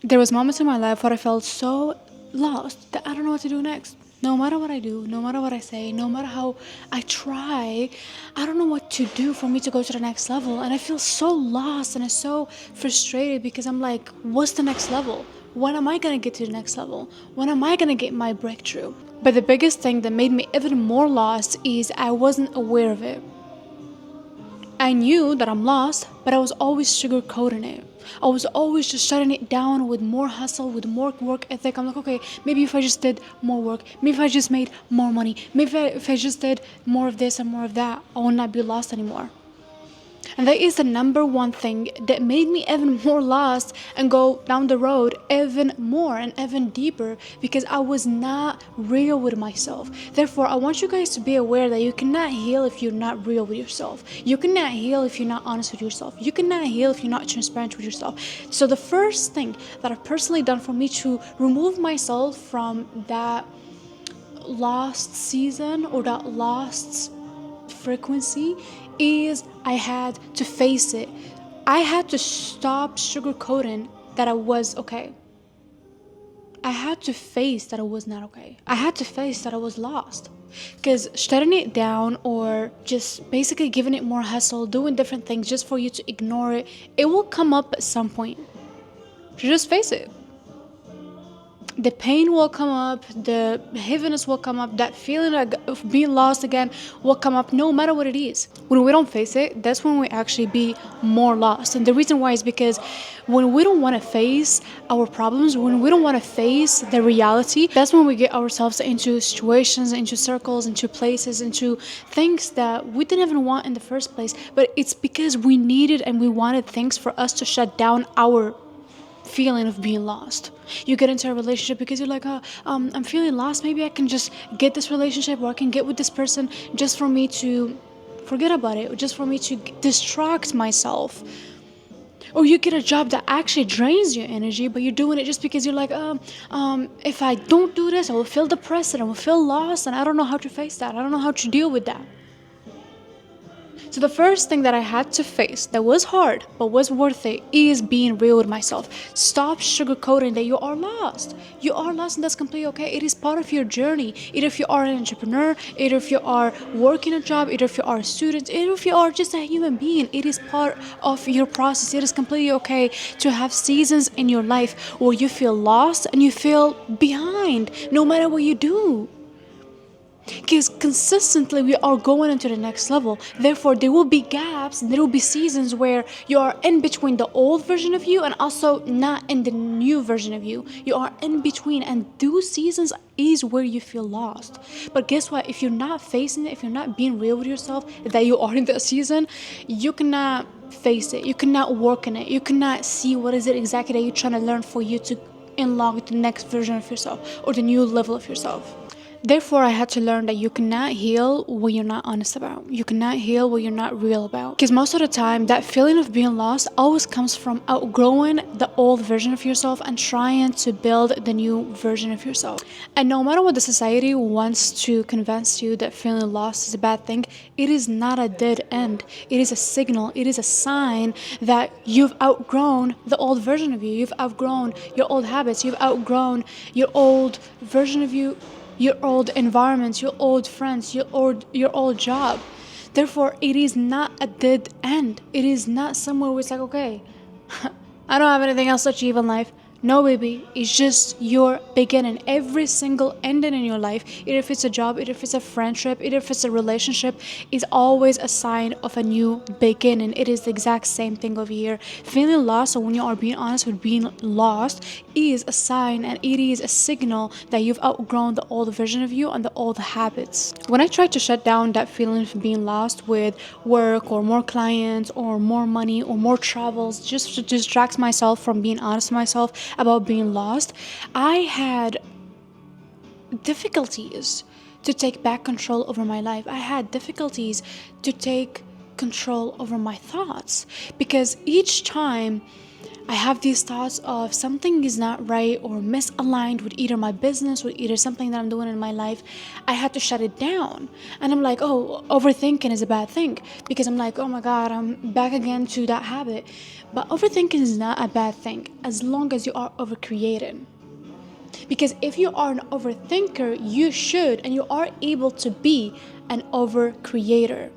There was moments in my life where I felt so lost that I don't know what to do next. No matter what I do, no matter what I say, no matter how I try, I don't know what to do for me to go to the next level. And I feel so lost and I'm so frustrated because I'm like, what's the next level? When am I gonna get to the next level? When am I gonna get my breakthrough? But the biggest thing that made me even more lost is I wasn't aware of it. I knew that I'm lost, but I was always sugarcoating it. I was always just shutting it down with more hustle, with more work ethic. I'm like, okay, maybe if I just did more work, maybe if I just made more money, maybe if I just did more of this and more of that, I will not be lost anymore. And that is the number one thing that made me even more lost and go down the road even more and even deeper because I was not real with myself. Therefore, I want you guys to be aware that you cannot heal if you're not real with yourself. You cannot heal if you're not honest with yourself. You cannot heal if you're not transparent with yourself. So the first thing that I've personally done for me to remove myself from that lost season or that lost frequency is I had to face it. I had to stop sugarcoating that I was okay. I had to face that I was not okay. I had to face that I was lost. Because shutting it down or just basically giving it more hustle, doing different things just for you to ignore it, it will come up at some point. Just face it. The pain will come up, the heaviness will come up, that feeling of being lost again will come up no matter what it is. When we don't face it, that's when we actually be more lost. And the reason why is because when we don't want to face our problems, when we don't want to face the reality, that's when we get ourselves into situations, into circles, into places, into things that we didn't even want in the first place. But it's because we needed and we wanted things for us to shut down our feeling of being lost. You get into a relationship because you're like, oh, I'm feeling lost. Maybe I can just get this relationship or I can get with this person just for me to forget about it, or just for me to distract myself. Or you get a job that actually drains your energy, but you're doing it just because you're like, if I don't do this, I will feel depressed and I will feel lost and I don't know how to face that. I don't know how to deal with that. So the first thing that I had to face that was hard but was worth it is being real with myself. Stop sugarcoating that you are lost. You are lost and that's completely okay. It is part of your journey. Either if you are an entrepreneur, either if you are working a job, either if you are a student, either if you are just a human being, it is part of your process. It is completely okay to have seasons in your life where you feel lost and you feel behind no matter what you do. Because consistently we are going into the next level. Therefore, there will be gaps, there will be seasons where you are in between the old version of you and also not in the new version of you. You are in between, and those seasons is where you feel lost. But guess what? If you're not facing it, if you're not being real with yourself that you are in that season, you cannot face it. You cannot work in it. You cannot see what is it exactly that you're trying to learn for you to unlock the next version of yourself or the new level of yourself. Therefore, I had to learn that you cannot heal what you're not honest about. You cannot heal what you're not real about. Because most of the time, that feeling of being lost always comes from outgrowing the old version of yourself and trying to build the new version of yourself. And no matter what the society wants to convince you that feeling lost is a bad thing, it is not a dead end. It is a signal, it is a sign that you've outgrown the old version of you. You've outgrown your old habits. You've outgrown your old version of you, your old environment, your old friends, your old job. Therefore, it is not a dead end. It is not somewhere where it's like, okay, I don't have anything else to achieve in life. No, baby, it's just your beginning. Every single ending in your life, either if it's a job, either if it's a friendship, either if it's a relationship, is always a sign of a new beginning. It is the exact same thing over here. Feeling lost, or when you are being honest with being lost, is a sign and it is a signal that you've outgrown the old version of you and the old habits. When I tried to shut down that feeling of being lost with work or more clients or more money or more travels, just to distract myself from being honest with myself about being lost, I had difficulties to take back control over my life. I had difficulties to take control over my thoughts because each time I have these thoughts of something is not right or misaligned with either my business or either something that I'm doing in my life, I had to shut it down. And I'm like, oh, overthinking is a bad thing, because I'm like, oh my God, I'm back again to that habit. But overthinking is not a bad thing as long as you are overcreating. Because if you are an overthinker, you should and you are able to be an overcreator.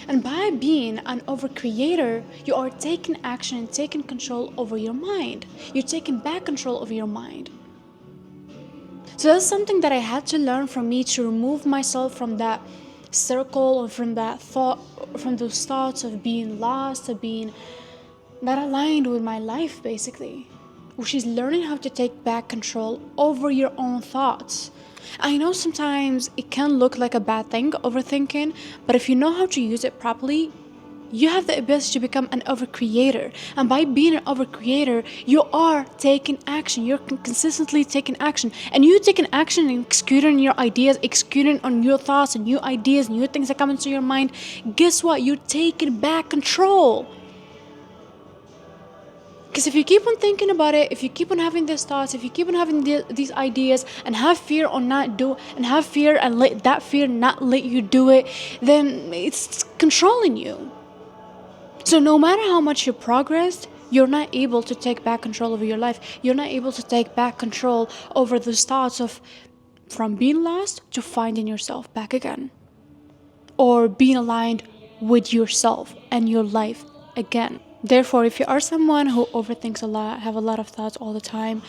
And by being an overcreator, you are taking action and taking control over your mind. You're taking back control over your mind. So that's something that I had to learn from me, to remove myself from that circle or from that thought, from those thoughts of being lost, of being not aligned with my life, basically. Which is learning how to take back control over your own thoughts. I know sometimes it can look like a bad thing, overthinking, but if you know how to use it properly, you have the ability to become an overcreator. And by being an overcreator, you are taking action. You're consistently taking action. And you taking action and executing your ideas, executing on your thoughts and new ideas, new things that come into your mind. Guess what? You're taking back control. Because if you keep on thinking about it, if you keep on having these thoughts, if you keep on having these ideas and have fear or not do, and have fear and let that fear not let you do it, then it's controlling you. So no matter how much you progressed, you're not able to take back control over your life. You're not able to take back control over those thoughts of from being lost to finding yourself back again. Or being aligned with yourself and your life again. Therefore, if you are someone who overthinks a lot, have a lot of thoughts all the time,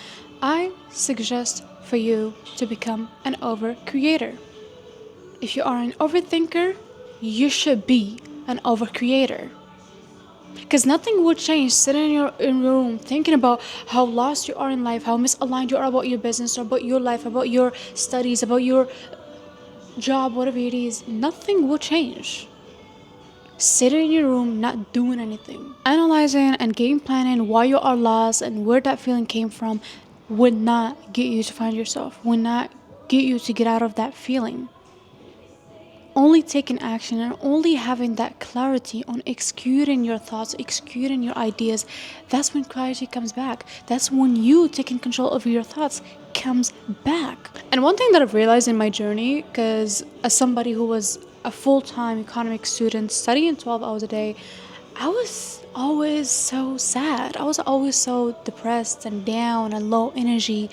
I suggest for you to become an overcreator. If you are an overthinker, you should be an overcreator. Because nothing will change sitting in your room thinking about how lost you are in life, how misaligned you are about your business, or about your life, about your studies, about your job, whatever it is. Nothing will change. Sitting in your room, not doing anything. Analyzing and game planning why you are lost and where that feeling came from would not get you to find yourself, would not get you to get out of that feeling. Only taking action and only having that clarity on executing your thoughts, executing your ideas, that's when clarity comes back. That's when you taking control over your thoughts comes back. And one thing that I've realized in my journey, because as somebody who was a full-time economic student studying 12 hours a day, I was always so sad. I was always so depressed and down and low energy.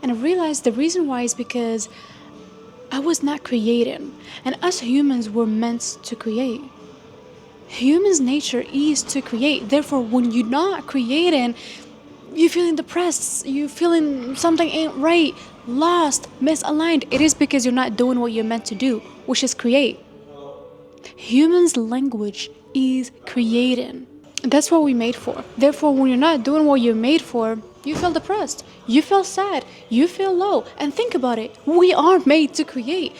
And I realized the reason why is because I was not creating. And us humans were meant to create. Humans' nature is to create. Therefore, when you're not creating, you're feeling depressed, you're feeling something ain't right, lost, misaligned. It is because you're not doing what you're meant to do, which is create. Humans' language is creating. That's what we're made for. Therefore, when you're not doing what you're made for, you feel depressed, you feel sad, you feel low. And think about it. We are made to create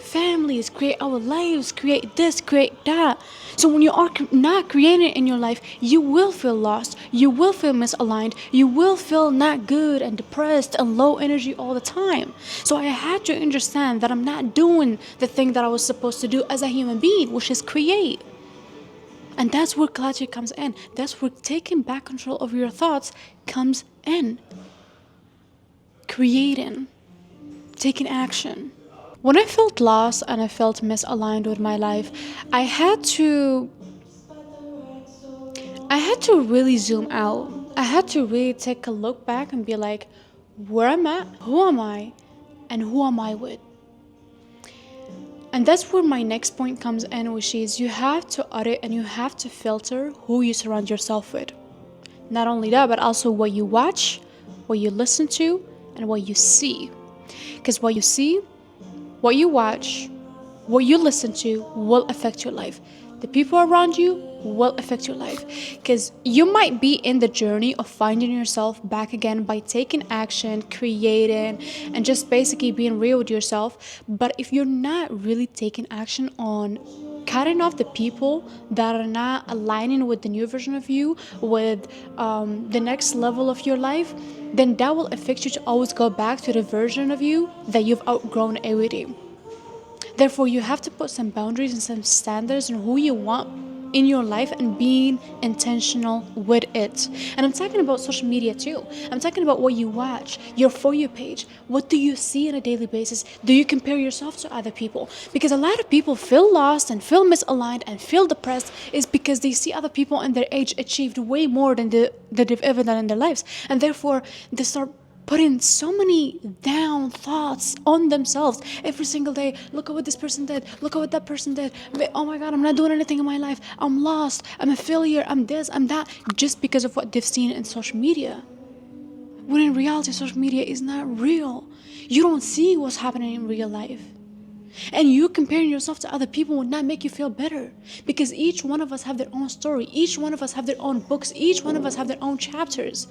families, create our lives, create this, create that. So when you are not creating in your life, you will feel lost, you will feel misaligned, you will feel not good and depressed and low energy all the time. So I had to understand that I'm not doing the thing that I was supposed to do as a human being, which is create. And that's where clarity comes in. That's where taking back control over your thoughts comes in. Creating, taking action. When I felt lost and I felt misaligned with my life, I had to really zoom out. I had to really take a look back and be like, where am I, who am I, and who am I with? And that's where my next point comes in, which is you have to audit and you have to filter who you surround yourself with. Not only that, but also what you watch, what you listen to, and what you see. Because what you see, what you watch, what you listen to will affect your life. The people around you will affect your life. Because you might be in the journey of finding yourself back again by taking action, creating, and just basically being real with yourself. But if you're not really taking action on cutting off the people that are not aligning with the new version of you, with the next level of your life, then that will affect you to always go back to the version of you that you've outgrown already. Therefore, you have to put some boundaries and some standards on who you want in your life and being intentional with it. And I'm talking about social media too. I'm talking about what you watch, your For You page. What do you see on a daily basis? Do you compare yourself to other people? Because a lot of people feel lost and feel misaligned and feel depressed is because they see other people in their age achieved way more than they've ever done in their lives. And therefore, they start putting so many down thoughts on themselves every single day. Look at what this person did. Look at what that person did. Oh my God, I'm not doing anything in my life. I'm lost. I'm a failure. I'm this, I'm that. Just because of what they've seen in social media. When in reality, social media is not real. You don't see what's happening in real life. And you comparing yourself to other people will not make you feel better, because each one of us have their own story. Each one of us have their own books. Each one of us have their own chapters.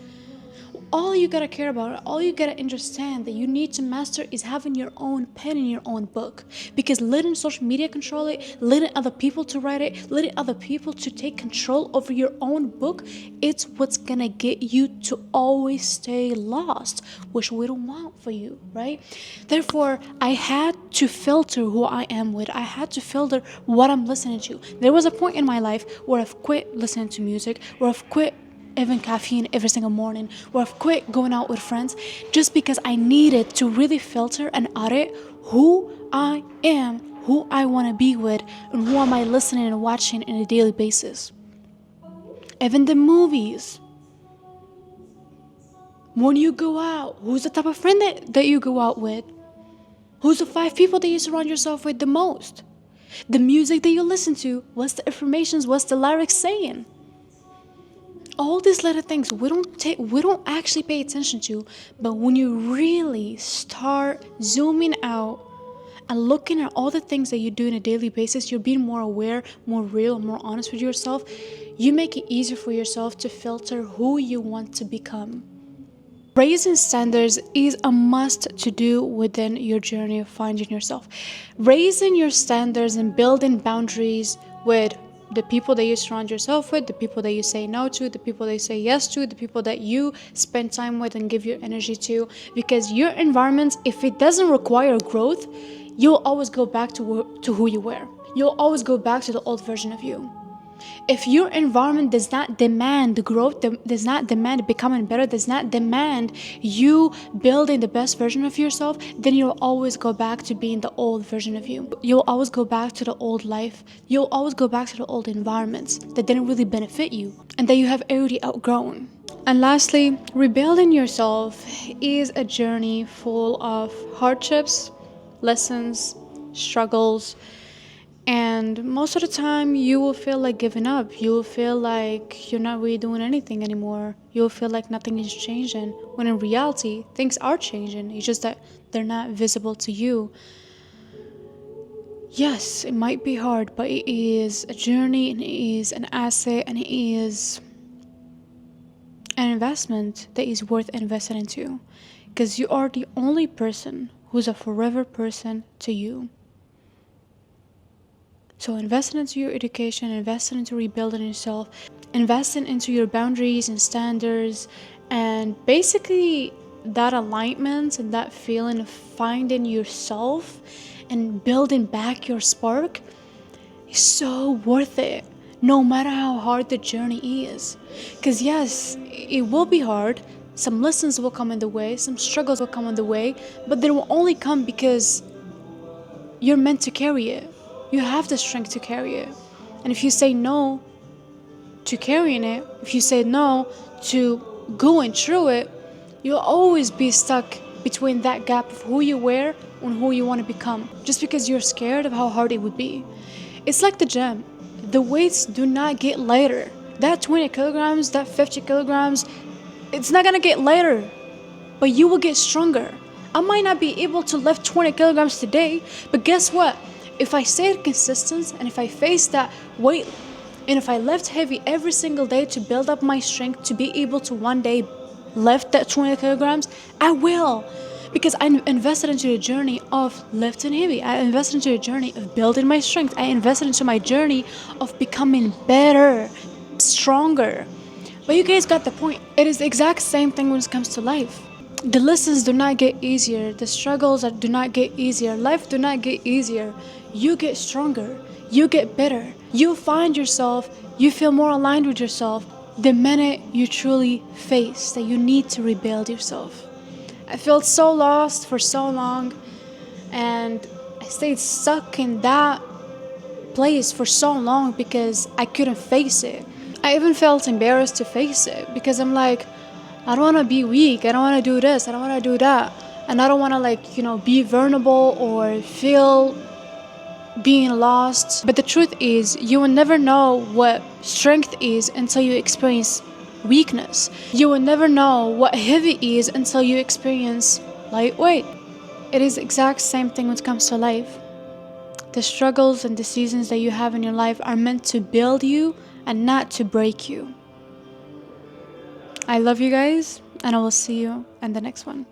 All you gotta care about, all you gotta understand that you need to master is having your own pen in your own book. Because letting social media control it, letting other people to write it, letting other people to take control over your own book, it's what's gonna get you to always stay lost, which we don't want for you, right? Therefore, I had to filter who I am with. I had to filter what I'm listening to. There was a point in my life where I've quit listening to music, where I've quit even caffeine every single morning, where I've quit going out with friends just because I needed to really filter and audit who I am, who I want to be with, and who am I listening and watching on a daily basis. Even the movies. When you go out, who's the type of friend that you go out with? Who's the 5 people that you surround yourself with the most? The music that you listen to, what's the affirmations, what's the lyrics saying? All these little things we don't actually pay attention to, but when you really start zooming out and looking at all the things that you do on a daily basis, you're being more aware, more real, more honest with yourself. You make it easier for yourself to filter who you want to become. Raising standards is a must to do within your journey of finding yourself. Raising your standards and building boundaries with the people that you surround yourself with, the people that you say no to, the people that you say yes to, the people that you spend time with and give your energy to. Because your environment, if it doesn't require growth, you'll always go back to who you were. You'll always go back to the old version of you. If your environment does not demand growth, does not demand becoming better, does not demand you building the best version of yourself, then you'll always go back to being the old version of you. You'll always go back to the old life. You'll always go back to the old environments that didn't really benefit you and that you have already outgrown. And lastly, rebuilding yourself is a journey full of hardships, lessons, struggles. And most of the time, you will feel like giving up. You will feel like you're not really doing anything anymore. You'll feel like nothing is changing, when in reality, things are changing. It's just that they're not visible to you. Yes, it might be hard, but it is a journey, and it is an asset, and it is an investment that is worth investing into. Because you are the only person who's a forever person to you. So investing into your education, investing into rebuilding yourself, investing into your boundaries and standards, and basically that alignment and that feeling of finding yourself and building back your spark is so worth it, no matter how hard the journey is. Because yes, it will be hard. Some lessons will come in the way, some struggles will come in the way, but they will only come because you're meant to carry it. You have the strength to carry it. And if you say no to carrying it, if you say no to going through it, you'll always be stuck between that gap of who you were and who you want to become, just because you're scared of how hard it would be. It's like the gym. The weights do not get lighter. That 20 kilograms, that 50 kilograms, it's not going to get lighter, but you will get stronger. I might not be able to lift 20 kilograms today, but guess what? If I stayed consistent and if I faced that weight and if I lift heavy every single day to build up my strength to be able to one day lift that 20 kilograms, I will. Because I invested into the journey of lifting heavy. I invested into the journey of building my strength. I invested into my journey of becoming better, stronger. But you guys got the point. It is the exact same thing when it comes to life. The lessons do not get easier. The struggles do not get easier. Life do not get easier. You get stronger. You get better. You find yourself, you feel more aligned with yourself the minute you truly face that you need to rebuild yourself. I felt so lost for so long, and I stayed stuck in that place for so long because I couldn't face it. I even felt embarrassed to face it because I'm like, I don't want to be weak. I don't want to do this. I don't want to do that. And I don't want to, like, be vulnerable or feel being lost. But the truth is, you will never know what strength is until you experience weakness. You will never know what heavy is until you experience lightweight. It is the exact same thing when it comes to life. The struggles and the seasons that you have in your life are meant to build you and not to break you. I love you guys, and I will see you in the next one.